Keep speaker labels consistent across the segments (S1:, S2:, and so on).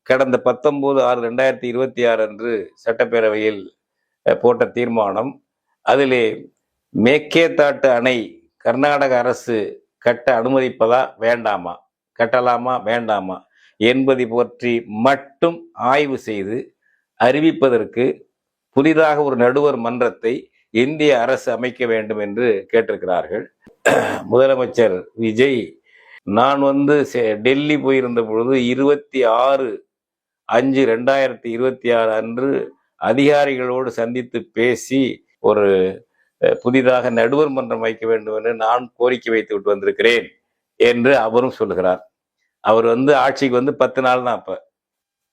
S1: கடந்த 19/6/2026 அன்று சட்டப்பேரவையில் போட்ட தீர்மானம். அதிலே மேக்கேதாட்டு அணை கர்நாடக அரசு கட்ட அனுமதிப்பதா வேண்டாமா, கட்டலாமா வேண்டாமா என்பதை பற்றி மட்டும் ஆய்வு செய்து அறிவிப்பதற்கு புதிதாக ஒரு நடுவர் மன்றத்தை இந்திய அரசு அமைக்க வேண்டும் என்று கேட்டிருக்கிறார்கள். முதலமைச்சர் விஜய், நான் டெல்லி போயிருந்த பொழுது 26/5/2026 அன்று அதிகாரிகளோடு சந்தித்து பேசி ஒரு புதிதாக நடுவர் மன்றம் வைக்க வேண்டும் என்று நான் கோரிக்கை வைத்து விட்டு வந்திருக்கிறேன் என்று அவரும் சொல்லுகிறார். அவர் ஆட்சிக்கு 10 நாள் தான். அப்ப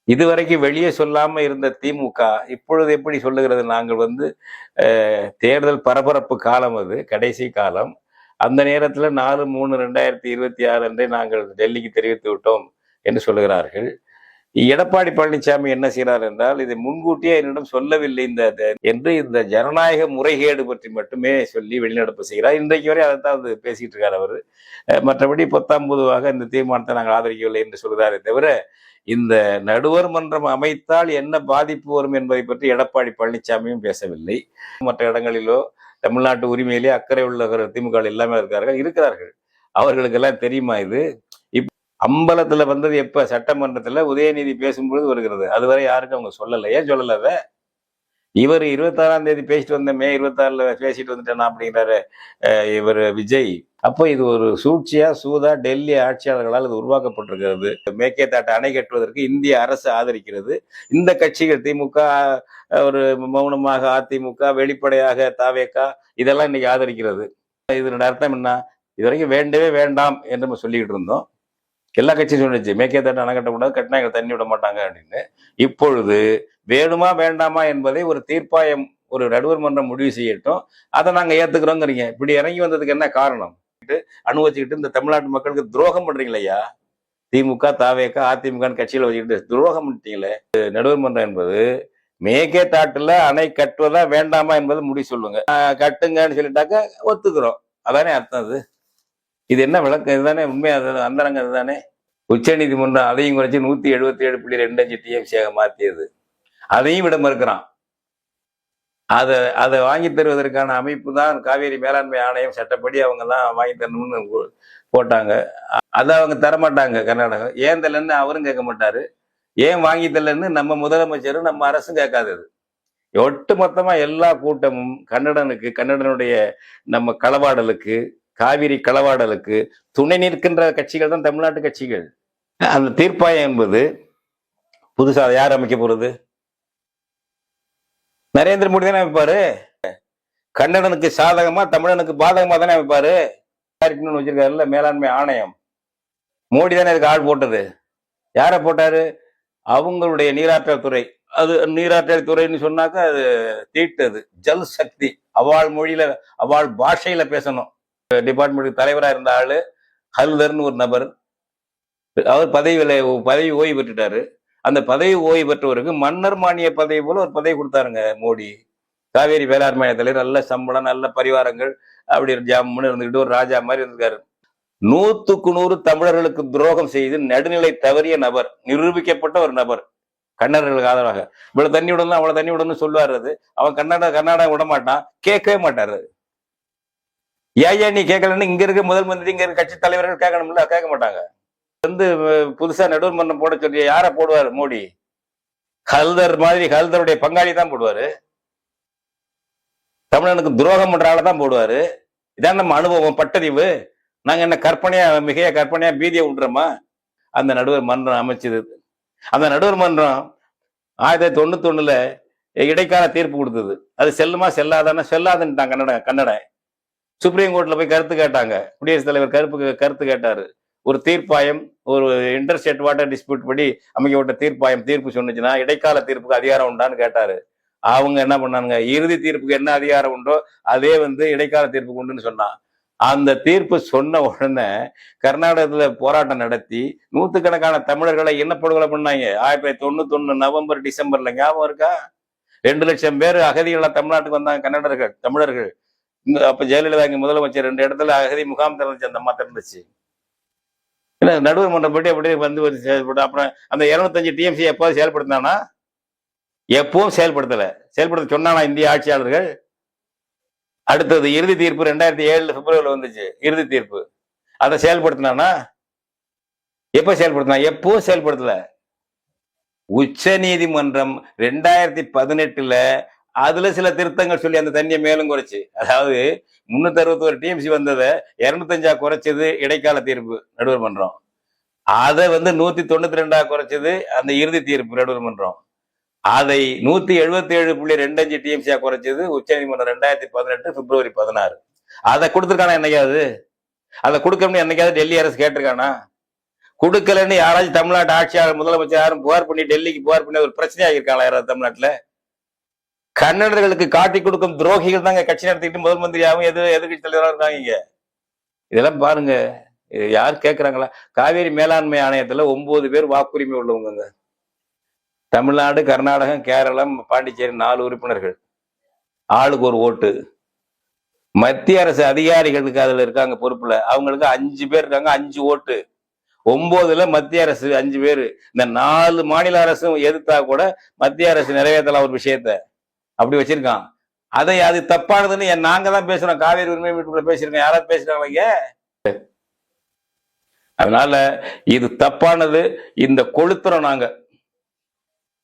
S1: இதுவரைக்கும் வெளியே சொல்லாம இருந்த திமுக இப்பொழுது எப்படி சொல்லுகிறது? நாங்கள் தேர்தல் பரபரப்பு காலம், அது கடைசி காலம். அந்த நேரத்தில் 4/3/2026 அன்றே நாங்கள் டெல்லிக்கு தெரிவித்து விட்டோம் என்று சொல்லுகிறார்கள். எடப்பாடி பழனிசாமி என்ன செய்கிறார் என்றால், இதை முன்கூட்டியே என்னிடம் சொல்லவில்லை என்று இந்த ஜனநாயக முறைகேடு பற்றி மட்டுமே சொல்லி வெளிநடப்பு செய்கிறார். இன்றைக்கு வரை அதைத்தான் பேசிட்டு இருக்கார் அவர். மற்றபடி பொத்தாம்பொதுவாக இந்த தீர்மானத்தை நாங்கள் ஆதரிக்கவில்லை என்று சொல்கிறாரே தவிர, இந்த நடுவர் மன்றம் அமைத்தால் என்ன பாதிப்பு வரும் என்பதை பற்றி எடப்பாடி பழனிசாமியும் பேசவில்லை. மற்ற இடங்களிலோ தமிழ்நாட்டு உரிமையிலே அக்கறை உள்ள திமுக எல்லாமே இருக்கிறார்கள். அவர்களுக்கெல்லாம் தெரியுமா இது? அம்பலத்துல வந்தது எப்ப? சட்டமன்றத்துல உதயநிதி பேசும்பொழுது வருகிறது. அதுவரை யாருக்கும் அவங்க சொல்லல. ஏன் சொல்லல? இவர் 26ஆம் தேதி பேசிட்டு வந்த மே 26ல பேசிட்டு வந்துட்டேன் அப்படிங்கிறாரு இவர் விஜய். அப்போ இது ஒரு சூழ்ச்சியா, சூதா டெல்லி ஆட்சியாளர்களால் இது உருவாக்கப்பட்டிருக்கிறது. மேக்கேதாட்டு அணை கட்டுவதற்கு இந்திய அரசு ஆதரிக்கிறது. இந்த கட்சிகள் திமுக ஒரு மௌனமாக, அதிமுக வெளிப்படையாக, தாவேகா இதெல்லாம் இன்னைக்கு ஆதரிக்கிறது. இதனோட அர்த்தம் என்ன? இதுவரைக்கும் வேண்டவே வேண்டாம் என்று நம்ம சொல்லிக்கிட்டு இருந்தோம். எல்லா கட்சியும் சொல்லிச்சு மேக்கேதாட்டு அணை கட்டக்கூடாது, கட்டினா எங்களை தண்ணி விட மாட்டாங்க அப்படின்னு. இப்பொழுது வேணுமா வேண்டாமா என்பதை ஒரு தீர்ப்பாயம், ஒரு நடுவர் மன்றம் முடிவு செய்யட்டும், அதை நாங்க ஏத்துக்கிறோங்கிறீங்க. இப்படி இறங்கி வந்ததுக்கு என்ன காரணம்? அனுபவிச்சுக்கிட்டு இந்த தமிழ்நாட்டு மக்களுக்கு துரோகம் பண்றீங்களா? திமுக, தாவேகா, அதிமுக கட்சியில வச்சுக்கிட்டு துரோகம் பண்ணிட்டீங்களே. நடுவர் மன்றம் என்பது மேக்கேதாட்டுல அணை கட்டுவதா வேண்டாமா என்பது முடிவு சொல்லுங்க. கட்டுங்கன்னு சொல்லிட்டாக்க ஒத்துக்கிறோம். அதானே அர்த்தம். அது இது என்ன விளக்கம்? இதுதானே உண்மை. அந்தரங்க இதுதானே. உச்ச நீதிமன்றம் அதையும் குறைச்சி 177.25 TFC மாற்றியது. அதையும் விட மறுக்கிறான். அதை வாங்கி தருவதற்கான அமைப்பு தான் காவேரி மேலாண்மை ஆணையம். சட்டப்படி அவங்க தான் வாங்கி தரணும்னு போட்டாங்க. அதை அவங்க தரமாட்டாங்க. கர்நாடகா ஏன் தரலன்னு அவரும் கேட்க மாட்டாரு. ஏன் வாங்கி தரலன்னு நம்ம முதலமைச்சரும் நம்ம அரசும் கேட்காதது. ஒட்டு மொத்தமா எல்லா கூட்டமும் கன்னடனுடைய நம்ம களவாடலுக்கு, காவிரி களவாடலுக்கு துணை நிற்கின்ற கட்சிகள் தான் தமிழ்நாட்டு கட்சிகள். அந்த தீர்ப்பாயம் என்பது புதுசா யார் அமைக்க போறது? நரேந்திர மோடி தானே அமைப்பாரு. கன்னடனுக்கு சாதகமா, தமிழனுக்கு பாதகமா தானே அமைப்பாரு. வச்சிருக்காருல்ல மேலாண்மை ஆணையம். மோடி தானே அதுக்கு ஆள் போட்டது. யார போட்டாரு? அவங்களுடைய நீராற்றல் துறை. அது நீராற்றல் துறைன்னு சொன்னாக்க அது தீட்டது ஜல் சக்தி. அவாள் மொழியில, அவாள் பாஷையில பேசணும். டிபார்ட்மெண்ட் தலைவராக இருந்த ஆளு ஹல்தர்னு ஒரு நபர். அவர் பதவி ஓய்வு பெற்றுட்டாரு. அந்த பதவி ஓய்வு பெற்றவருக்கு மன்னர் மானிய பதவி போல ஒரு பதவி கொடுத்தாருங்க மோடி. காவேரி வேளாண்மை தலைவர், நல்ல சம்பளம், நல்ல பரிவாரங்கள், அப்படி ஜாமுன்னு இருந்துகிட்டு ஒரு ராஜா மாதிரி இருந்திருக்காரு. 100க்கு 100 தமிழர்களுக்கு துரோகம் செய்து நடுநிலை தவறிய நபர், நிரூபிக்கப்பட்ட ஒரு நபர். கன்னடர்களுக்கு ஆதரவாக இவ்வளவு தண்ணி விடணும், அவ்வளவு தண்ணி விடணும்னு சொல்லுவாரு. அவன் கர்நாடகா விட மாட்டான், கேட்கவே மாட்டாரு. ஏன் நீ கேட்கலன்னு இங்க இருக்க முதல் மந்திரி, இங்க இருக்க கட்சி தலைவர்கள் கேட்கணும்ல, கேட்க மாட்டாங்க. புதுசா நடுவர் மன்றம் போட சொல்லி யார போடுவாரு மோடி? ஹல்தர் மாதிரி, ஹல்தருடைய பங்காளி தான் போடுவாரு. தமிழனுக்கு துரோகம் பண்ற ஆளை தான் போடுவாரு. இதான் நம்ம அனுபவம், பட்டறிவு. நாங்க என்ன மிகைய கற்பனையா பீதியை விட்டுறோமா? அந்த நடுவர் மன்றம் அமைச்சது. அந்த நடுவர் மன்றம் 1991 இடைக்கால தீர்ப்பு கொடுத்தது. அது செல்லுமா செல்லாதுன்னு கன்னட சுப்ரீம் கோர்ட்ல போய் கருத்து கேட்டாங்க. குடியரசுத் தலைவர் கருத்து கேட்டாரு. ஒரு தீர்ப்பாயம், ஒரு இன்டர்ஸ்டேட் வாட்டர் டிஸ்பியூட் படி அமைக்கப்பட்ட தீர்ப்பாயம் தீர்ப்பு சொன்னுச்சுன்னா இடைக்கால தீர்ப்புக்கு அதிகாரம் உண்டான்னு கேட்டாரு. அவங்க என்ன பண்ணாங்க? இறுதி தீர்ப்புக்கு என்ன அதிகாரம் உண்டோ அதே இடைக்கால தீர்ப்புக்கு உண்டுன்னு சொன்னான். அந்த தீர்ப்பு சொன்ன உடனே கர்நாடகத்துல போராட்டம் நடத்தி நூத்துக்கணக்கான தமிழர்களை இனப்படுகொலை பண்ணாங்க. 1991 நவம்பர் டிசம்பர்ல. ஞாபகம் இருக்கா? 2 லட்சம் பேர் அகதிகளா தமிழ்நாட்டுக்கு வந்தாங்க தமிழர்கள். அப்ப ஜெயலலிதா இங்க முதலமைச்சர் 2 இடத்துல அகதி முகாம் திறந்துச்சு. அந்த அம்மா திறந்துச்சு. இல்ல நடுவர் மன்றம் போயிட்டு அப்படியே வந்து செயல்பட்டு அப்புறம் அந்த 205 டிஎம்சி எப்போது செயல்படுத்தினானா? எப்பவும் செயல்படுத்தல. செயல்படுத்த சொன்னானா இந்திய ஆட்சியாளர்கள்? அடுத்தது இறுதி தீர்ப்பு 2007 பிப்ரவரியில் வந்துச்சு. இறுதி தீர்ப்பு அதை செயல்படுத்தினானா? எப்ப செயல்படுத்தினா? எப்பவும் செயல்படுத்தல. உச்ச நீதிமன்றம் 2018 அதுல சில திருத்தங்கள் சொல்லி அந்த தண்ணியை மேலும் குறைச்சு, அதாவது 361 டிஎம்சி வந்ததை 205 குறைச்சது இடைக்கால தீர்ப்பு நடுவர் மன்றம். அதை 192 குறைச்சது அந்த இறுதி தீர்ப்பு நடுவர் மன்றம். அதை 177.25 டிஎம்சியா குறைச்சது உச்ச நீதிமன்றம் 2018 பிப்ரவரி 16. அதை கொடுத்துருக்கானா என்னைக்காவது? அதை கொடுக்கணும்னு என்னைக்காவது டெல்லி அரசு கேட்டிருக்கானா? கொடுக்கலன்னு யாராச்சும் தமிழ்நாட்டு ஆட்சியாளர் முதலமைச்சர் யாரும் புகார் பண்ணி டெல்லிக்கு புகார் பண்ணி ஒரு பிரச்சனையாக இருக்காங்களா யாராவது தமிழ்நாட்டுல? கன்னடர்களுக்கு காட்டி கொடுக்கும் துரோகிகள் தாங்க கட்சி நடத்திட்டு முதல் மந்திரியாகவும் எதிர்கட்சி தலைவராக இருக்காங்க. இதெல்லாம் பாருங்க, யார் கேட்கறாங்களா? காவேரி மேலாண்மை ஆணையத்துல 9 பேர் வாக்குரிமை உள்ளவங்க. தமிழ்நாடு, கர்நாடகம், கேரளம், பாண்டிச்சேரி 4 உறுப்பினர்கள், ஆளுக்கு ஒரு ஓட்டு. மத்திய அரசு அதிகாரிகளுக்கு அதுல இருக்காங்க பொறுப்புல, அவங்களுக்கு 5 பேர் இருக்காங்க, 5 ஓட்டு. 9ல மத்திய அரசு 5 பேரு. இந்த 4 மாநில அரசும் எதிர்த்தா கூட மத்திய அரசு நிறைவேற்றலாம் ஒரு விஷயத்த, அப்படி வச்சிருக்கான். அதை அது தப்பானதுன்னு நாங்க தான் பேசுறோம். காவேரி உரிமை மீட்புல பேசிருக்கோம். யாராவது பேசுறாங்க? அதனால இது தப்பானது. இந்த கொளுத்துறோம் நாங்க.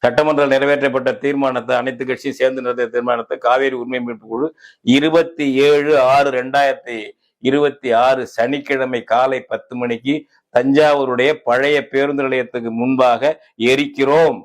S1: சட்டமன்றம் நிறைவேற்றப்பட்ட தீர்மானத்தை, அனைத்து கட்சியும் சேர்ந்து நிறைவேற்ற தீர்மானத்தை காவேரி உரிமை மீட்பு குழு 27/6/2026 சனிக்கிழமை காலை 10 மணிக்கு தஞ்சாவூருடைய பழைய பேருந்து நிலையத்துக்கு முன்பாக எரிக்கிறோம்.